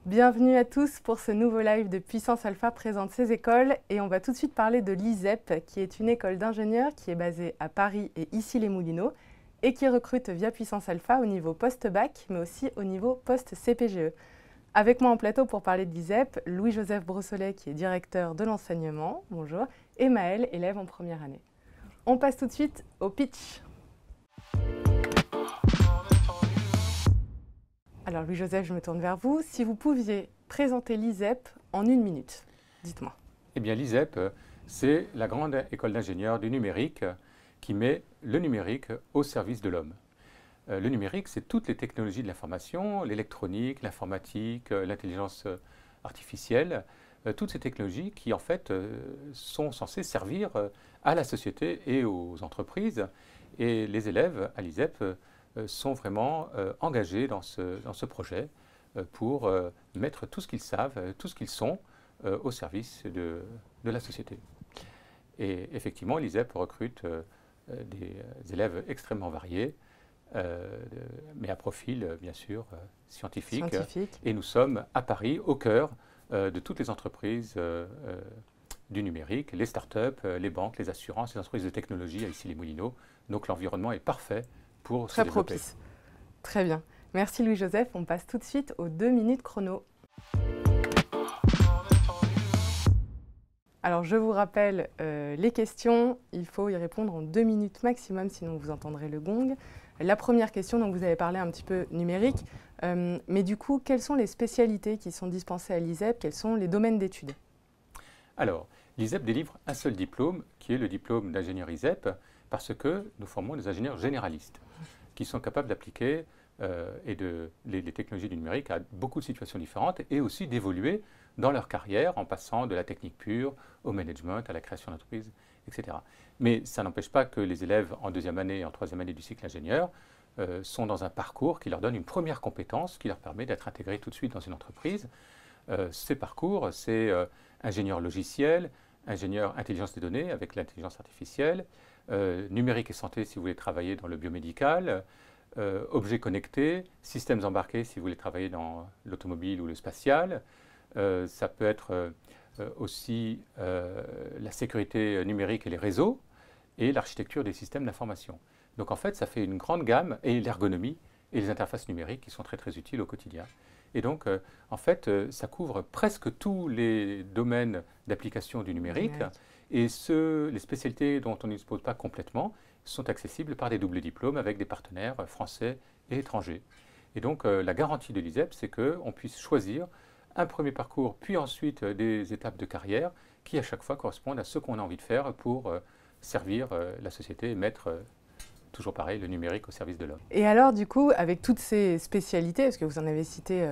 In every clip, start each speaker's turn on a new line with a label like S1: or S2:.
S1: Bienvenue à tous pour ce nouveau live de Puissance Alpha présente ses écoles et on va tout de suite parler de l'ISEP qui est une école d'ingénieurs qui est basée à Paris et Issy-les-Moulineaux et qui recrute via Puissance Alpha au niveau post-bac mais aussi au niveau post-CPGE. Avec moi en plateau pour parler de l'ISEP, Louis-Joseph Brossolet qui est directeur de l'enseignement, bonjour, et Maël, élève en première année. On passe tout de suite au pitch. Alors Louis-Joseph, je me tourne vers vous. Si vous pouviez présenter l'ISEP en 1 minute, dites-moi.
S2: Eh bien l'ISEP, c'est la grande école d'ingénieurs du numérique qui met le numérique au service de l'homme. Le numérique, c'est toutes les technologies de l'information, l'électronique, l'informatique, l'intelligence artificielle, toutes ces technologies qui en fait sont censées servir à la société et aux entreprises. Et les élèves à l'ISEP sont vraiment engagés dans ce projet pour mettre tout ce qu'ils savent, tout ce qu'ils sont au service de la société. Et effectivement, l'ISEP recrute des élèves extrêmement variés, mais à profil, bien sûr, scientifique. Et nous sommes à Paris, au cœur de toutes les entreprises du numérique, les startups, les banques, les assurances, les entreprises de technologie à Issy-les-Moulineaux. Donc l'environnement est parfait pour se développer.
S1: Très propice. Très bien. Merci Louis-Joseph. On passe tout de suite aux 2 minutes chrono. Alors je vous rappelle les questions. Il faut y répondre en 2 minutes maximum, sinon vous entendrez le gong. La première question, donc vous avez parlé un petit peu numérique, mais du coup, quelles sont les spécialités qui sont dispensées à l'ISEP? Quels sont les domaines d'études?
S2: Alors, l'ISEP délivre un seul diplôme, qui est le diplôme d'ingénieur ISEP, parce que nous formons des ingénieurs généralistes qui sont capables d'appliquer les technologies du numérique à beaucoup de situations différentes et aussi d'évoluer dans leur carrière en passant de la technique pure au management, à la création d'entreprises, etc. Mais ça n'empêche pas que les élèves en 2e année et en 3e année du cycle ingénieur sont dans un parcours qui leur donne une première compétence qui leur permet d'être intégrés tout de suite dans une entreprise. Ces parcours, c'est ingénieur logiciel, ingénieur intelligence des données avec l'intelligence artificielle, numérique et santé si vous voulez travailler dans le biomédical, objets connectés, systèmes embarqués si vous voulez travailler dans l'automobile ou le spatial. Ça peut être aussi la sécurité numérique et les réseaux et l'architecture des systèmes d'information. Donc en fait, ça fait une grande gamme et l'ergonomie et les interfaces numériques qui sont très très utiles au quotidien. Et donc, en fait, ça couvre presque tous les domaines d'application du numérique. Et les spécialités dont on ne dispose pas complètement sont accessibles par des doubles diplômes avec des partenaires français et étrangers. Et donc, la garantie de l'ISEP, c'est qu'on puisse choisir un premier parcours, puis ensuite des étapes de carrière qui, à chaque fois, correspondent à ce qu'on a envie de faire pour servir la société et mettre toujours pareil, le numérique au service de l'homme.
S1: Et alors, du coup, avec toutes ces spécialités, parce que vous en avez cité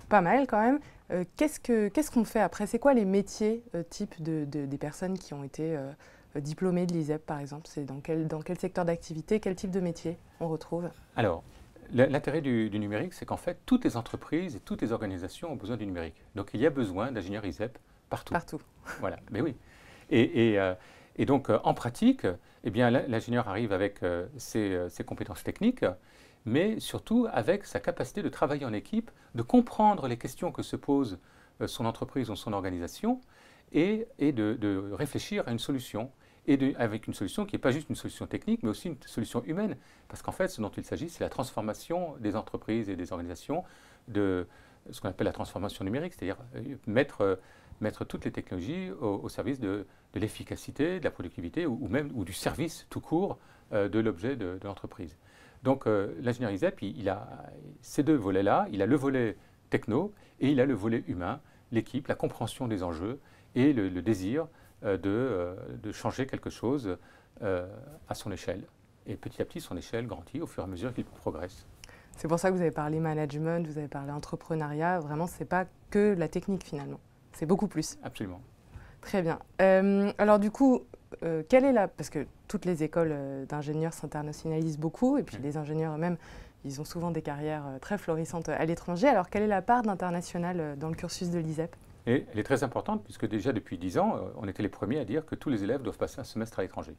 S1: pas mal quand même, qu'est-ce qu'on fait après? C'est quoi les métiers type des personnes qui ont été diplômées de l'ISEP, par exemple? C'est dans quel secteur d'activité, quel type de métier on retrouve?
S2: Alors, l'intérêt du numérique, c'est qu'en fait, toutes les entreprises et toutes les organisations ont besoin du numérique. Donc, il y a besoin d'ingénieurs ISEP partout.
S1: Partout.
S2: Voilà, mais oui. Et donc, en pratique, eh bien, l'ingénieur arrive avec ses compétences techniques, mais surtout avec sa capacité de travailler en équipe, de comprendre les questions que se pose son entreprise ou son organisation et de réfléchir à une solution. Avec une solution qui n'est pas juste une solution technique, mais aussi une solution humaine. Parce qu'en fait, ce dont il s'agit, c'est la transformation des entreprises et des organisations de ce qu'on appelle la transformation numérique, c'est-à-dire mettre toutes les technologies au service de l'efficacité, de la productivité ou du service tout court de l'objet de l'entreprise. Donc l'ingénieur ISEP, il a ces 2 volets-là, il a le volet techno et il a le volet humain, l'équipe, la compréhension des enjeux et le désir de changer quelque chose à son échelle. Et petit à petit, son échelle grandit au fur et à mesure qu'il progresse.
S1: C'est pour ça que vous avez parlé management, vous avez parlé entrepreneuriat. Vraiment, ce n'est pas que la technique finalement. C'est beaucoup plus.
S2: Absolument.
S1: Très bien. Alors du coup, parce que toutes les écoles d'ingénieurs s'internationalisent beaucoup, et puis les ingénieurs eux-mêmes, ils ont souvent des carrières très florissantes à l'étranger. Alors quelle est la part d'international dans le cursus de l'ISEP?
S2: Et elle est très importante puisque déjà depuis 10 ans, on était les premiers à dire que tous les élèves doivent passer un semestre à l'étranger.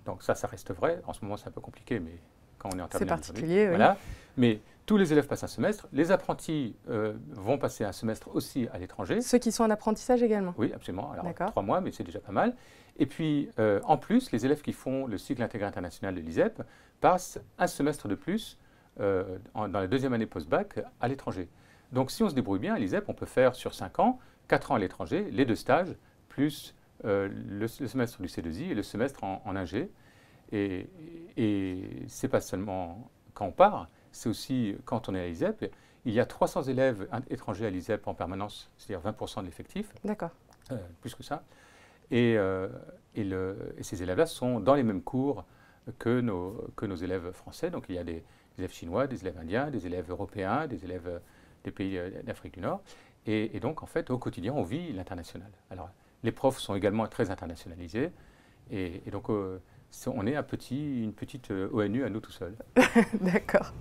S2: Donc ça reste vrai. En ce moment, c'est un peu compliqué, mais quand on est en terminale,
S1: c'est particulier, oui.
S2: Voilà. Mais tous les élèves passent un semestre. Les apprentis vont passer un semestre aussi à l'étranger.
S1: Ceux qui sont en apprentissage également?
S2: Oui, absolument. Alors,
S1: D'accord.
S2: 3 mois, mais c'est déjà pas mal. Et puis, en plus, les élèves qui font le cycle intégré international de l'ISEP passent un semestre de plus dans la deuxième année post-bac à l'étranger. Donc, si on se débrouille bien, à l'ISEP, on peut faire sur 5 ans, 4 ans à l'étranger, les 2 stages, plus le semestre du C2I et le semestre en ingé. Et ce n'est pas seulement quand on part, c'est aussi quand on est à l'ISEP. Il y a 300 élèves étrangers à l'ISEP en permanence, c'est-à-dire 20% de l'effectif.
S1: D'accord.
S2: Plus que ça. Et ces élèves-là sont dans les mêmes cours que nos élèves français. Donc il y a des élèves chinois, des élèves indiens, des élèves européens, des élèves des pays d'Afrique du Nord. Et donc, en fait, au quotidien, on vit l'international. Alors, les profs sont également très internationalisés. Et donc, on est une petite ONU à nous tout seuls.
S1: D'accord.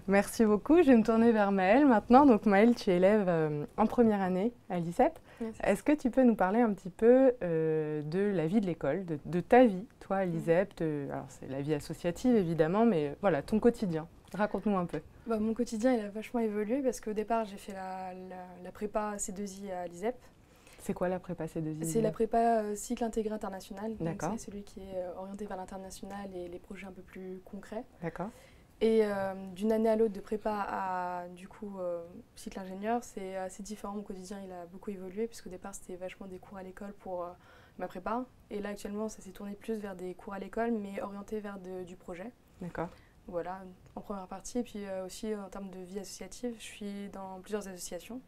S1: Merci beaucoup. Je vais me tourner vers Maëlle maintenant. Donc Maëlle, tu es élève en première année à l'ISEP.
S3: Yes.
S1: Est-ce que tu peux nous parler un petit peu de la vie de l'école, de ta vie, toi à l'ISEP? Alors c'est la vie associative évidemment, mais voilà, ton quotidien. Raconte-nous un peu.
S3: Bah, mon quotidien, il a vachement évolué parce qu'au départ, j'ai fait la prépa C2I à l'ISEP.
S1: C'est quoi la prépa C2I?
S3: C'est la prépa cycle intégré international.
S1: D'accord.
S3: C'est celui qui est orienté vers l'international et les projets un peu plus concrets.
S1: D'accord.
S3: Et d'une année à l'autre, de prépa à du coup cycle ingénieur, c'est assez différent. Mon quotidien, il a beaucoup évolué puisqu'au départ, c'était vachement des cours à l'école pour ma prépa. Et là, actuellement, ça s'est tourné plus vers des cours à l'école, mais orienté vers du projet.
S1: D'accord.
S3: Voilà, en première partie. Et puis aussi en termes de vie associative, je suis dans plusieurs associations.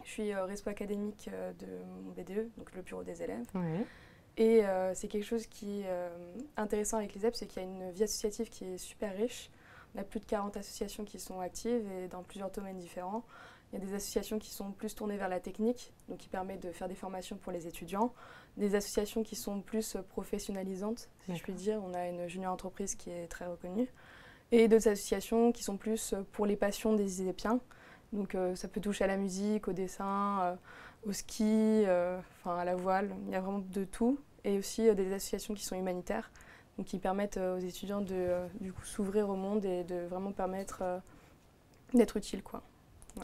S3: Je suis respo académique de mon BDE, donc le bureau des élèves.
S1: Oui.
S3: Et c'est quelque chose qui est intéressant avec l'ISEP, c'est qu'il y a une vie associative qui est super riche. On a plus de 40 associations qui sont actives et dans plusieurs domaines différents. Il y a des associations qui sont plus tournées vers la technique, donc qui permettent de faire des formations pour les étudiants. Des associations qui sont plus professionnalisantes, si je puis dire. On a une junior entreprise qui est très reconnue. Et d'autres associations qui sont plus pour les passions des ISEPiens. Donc ça peut toucher à la musique, au dessin, au ski, à la voile. Il y a vraiment de tout. Et aussi des associations qui sont humanitaires, donc qui permettent aux étudiants de du coup, s'ouvrir au monde et de vraiment permettre d'être utiles, quoi. Ouais.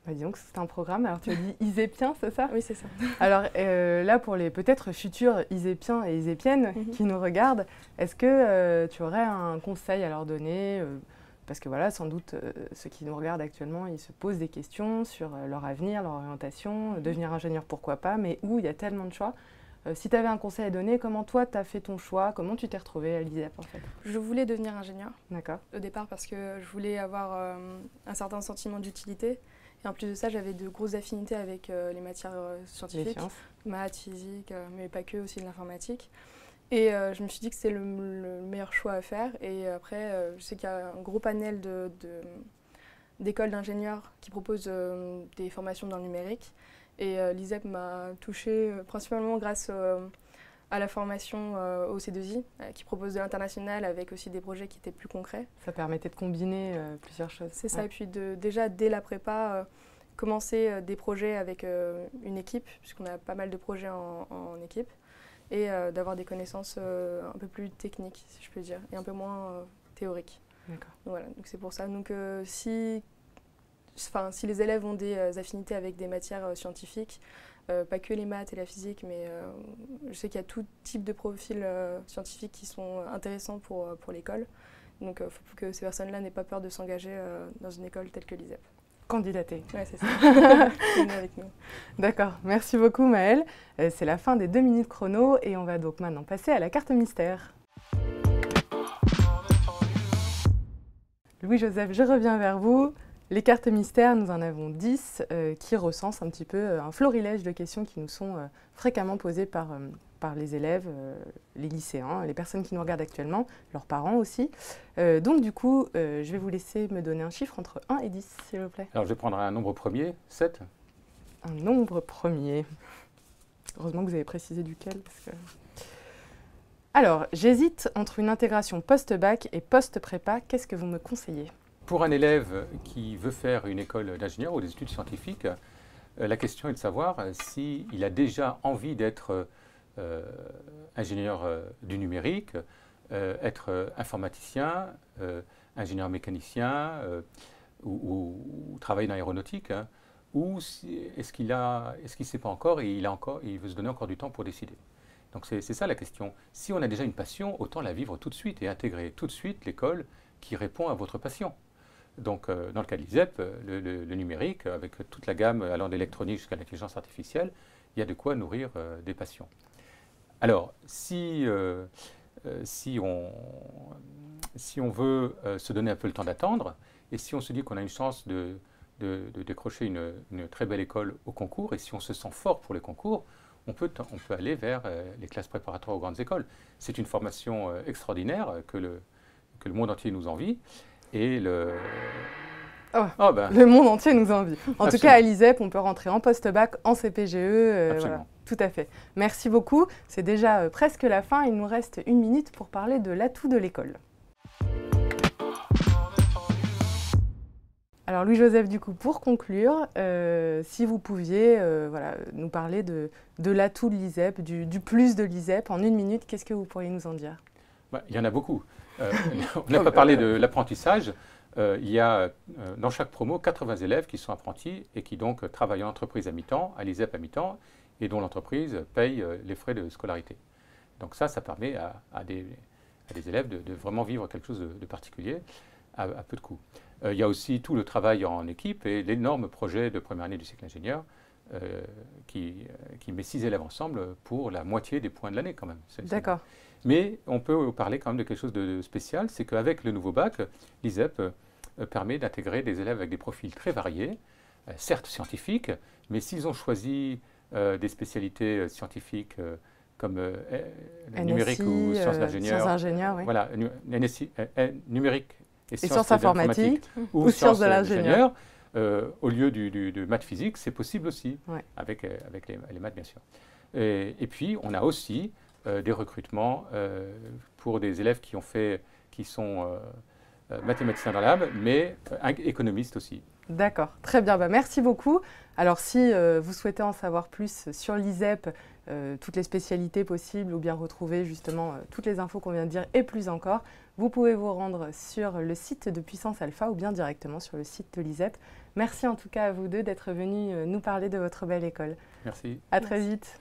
S1: Bah, disons que c'est un programme. Alors tu as dit ISEPien, c'est ça?
S3: Oui, c'est ça.
S1: Alors là, pour les peut-être futurs ISEPiens et ISEPiennes qui nous regardent, est-ce que tu aurais un conseil à leur donner? Parce que voilà, sans doute, ceux qui nous regardent actuellement, ils se posent des questions sur leur avenir, leur orientation, devenir ingénieur, pourquoi pas, mais où il y a tellement de choix. Si tu avais un conseil à donner, comment toi, tu as fait ton choix? Comment tu t'es retrouvée à l'ISEP, en fait?
S3: Je voulais devenir ingénieur
S1: D'accord.
S3: au départ parce que je voulais avoir un certain sentiment d'utilité. Et en plus de ça, j'avais de grosses affinités avec les matières scientifiques,
S1: Les sciences.
S3: maths, physique, mais pas que, aussi de l'informatique. Et je me suis dit que c'était le meilleur choix à faire. Et après, je sais qu'il y a un gros panel d'écoles d'ingénieurs qui proposent des formations dans le numérique. Et l'ISEP m'a touchée principalement grâce à la formation au C2I, qui propose de l'international avec aussi des projets qui étaient plus concrets.
S1: Ça permettait de combiner plusieurs choses.
S3: C'est ça,
S1: Ouais.
S3: et puis déjà dès la prépa, commencer des projets avec une équipe, puisqu'on a pas mal de projets en équipe, et d'avoir des connaissances un peu plus techniques, si je peux dire, et un peu moins théoriques.
S1: D'accord.
S3: Voilà, donc c'est pour ça. Donc si les élèves ont des affinités avec des matières scientifiques, pas que les maths et la physique, mais je sais qu'il y a tout type de profils scientifiques qui sont intéressants pour l'école. Donc il faut que ces personnes-là n'aient pas peur de s'engager dans une école telle que l'ISEP.
S1: Candidater.
S3: Ouais, c'est ça. Venez avec nous.
S1: D'accord. Merci beaucoup, Maëlle. C'est la fin des 2 minutes chrono et on va donc maintenant passer à la carte mystère. Louis-Joseph, je reviens vers vous. Les cartes mystères, nous en avons 10 qui recensent un petit peu un florilège de questions qui nous sont fréquemment posées par les élèves, les lycéens, les personnes qui nous regardent actuellement, leurs parents aussi. Donc du coup, je vais vous laisser me donner un chiffre entre 1 et 10, s'il vous plaît.
S2: Alors je vais prendre un nombre premier, 7.
S1: Un nombre premier. Heureusement que vous avez précisé duquel. Parce que... Alors, j'hésite entre une intégration post-bac et post-prépa. Qu'est-ce que vous me conseillez?
S2: Pour un élève qui veut faire une école d'ingénieur ou des études scientifiques, la question est de savoir s'il a déjà envie d'être ingénieur du numérique, être informaticien, ingénieur mécanicien ou travaille dans l'aéronautique, hein, ou est-ce qu'il ne sait pas encore et il veut se donner encore du temps pour décider. Donc c'est ça la question. Si on a déjà une passion, autant la vivre tout de suite et intégrer tout de suite l'école qui répond à votre passion. Donc dans le cas de l'ISEP, le numérique, avec toute la gamme allant de l'électronique jusqu'à l'intelligence artificielle, il y a de quoi nourrir des passions. Alors, si on veut se donner un peu le temps d'attendre, et si on se dit qu'on a une chance de décrocher une très belle école au concours, et si on se sent fort pour les concours, on peut aller vers les classes préparatoires aux grandes écoles. C'est une formation extraordinaire que le monde entier nous envie. Et le
S1: monde entier nous envie. En tout cas, à l'ISEP, on peut rentrer en post-bac, en CPGE. Voilà, tout à fait. Merci beaucoup. C'est déjà presque la fin. Il nous reste 1 minute pour parler de l'atout de l'école. Alors Louis-Joseph, du coup, pour conclure, si vous pouviez nous parler de l'atout de l'ISEP, du plus de l'ISEP, en 1 minute, qu'est-ce que vous pourriez nous en dire?
S2: Il y en a beaucoup. On n'a pas parlé de l'apprentissage. Il y a dans chaque promo 80 élèves qui sont apprentis et qui donc travaillent en entreprise à mi-temps, à l'ISEP à mi-temps, et dont l'entreprise paye les frais de scolarité. Donc ça permet à des élèves de vraiment vivre quelque chose de particulier à peu de coûts. Il y a aussi tout le travail en équipe et l'énorme projet de première année du cycle ingénieur qui met 6 élèves ensemble pour la moitié des points de l'année quand même.
S1: D'accord.
S2: Mais on peut parler quand même de quelque chose de spécial, c'est qu'avec le nouveau bac, l'ISEP permet d'intégrer des élèves avec des profils très variés, certes scientifiques, mais s'ils ont choisi des spécialités scientifiques comme numérique ou sciences d'ingénieur,
S1: oui.
S2: Voilà, NSI, numérique et
S1: sciences informatiques
S2: ou sciences de l'ingénieur, au lieu de maths physique, c'est possible aussi, ouais. avec les maths bien sûr. Et puis on a aussi des recrutements pour des élèves qui sont mathématiciens dans l'âme, mais économistes aussi.
S1: D'accord, très bien, merci beaucoup. Alors si vous souhaitez en savoir plus sur l'ISEP, toutes les spécialités possibles ou bien retrouver justement toutes les infos qu'on vient de dire et plus encore, vous pouvez vous rendre sur le site de Puissance Alpha ou bien directement sur le site de l'ISEP. Merci en tout cas à vous deux d'être venus nous parler de votre belle école.
S2: Merci.
S1: À très vite.